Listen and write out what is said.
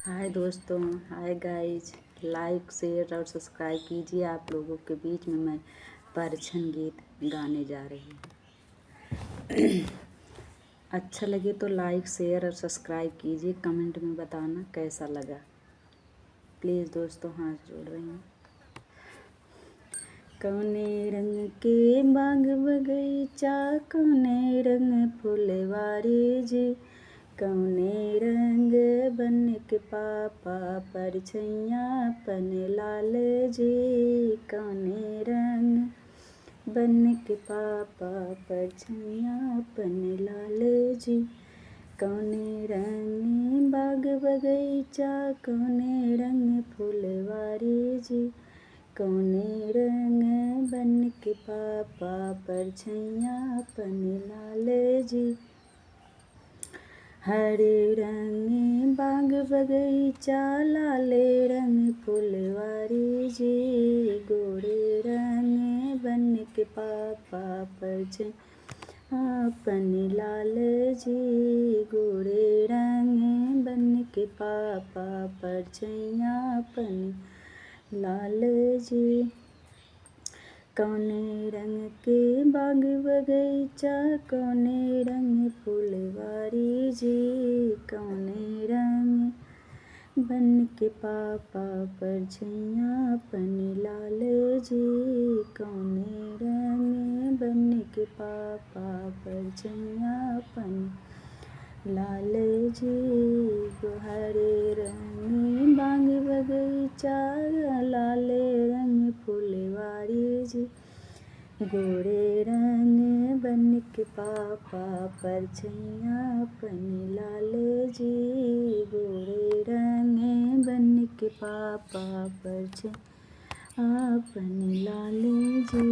हाय दोस्तों, hi guys. Like share और subscribe कीजिए। आप लोगों के बीच में मैं परछन गीत गाने जा रही हूँ। अच्छा लगे तो लाइक शेयर और सब्सक्राइब कीजिए। कमेंट में बताना कैसा लगा। प्लीज़ दोस्तों, हाथ जोड़ रही हूँ। कौने रंग के बाग बगीचा, कौने रंग फुलवारी जी, कौने रंग बन के पापा परछैया पन लाल जी, कौने रंग बन के पापा परछैया पन लाल जी, कौने रंग बाग बगीचा, कौने रंग फुलवारी जी, कौने रंग बन के पापा परछैया पन लाल जी। हरे रंग बाग बगीचा, लाले रंग फुलवारी जी, गोरे रंग बन के पापा परछैया पन लाल जी, गोरे रंग बन के पापा परछैया पन लाल जी। कौने रंग के बाग बगीचा, कौने रंग फुलवारी जी, कौने रंग बन के पापा परछैया पन लाल जी, कौने रंग बन के पापा परछैया पन लाल जी। हरे रंग बाग बगीचा, लाले रंग फुलवारी जी, गोरे रंग बन के पापा परछैया पन लाल जी, गोरे रंग बन के पापा परछैया पन लाल जी।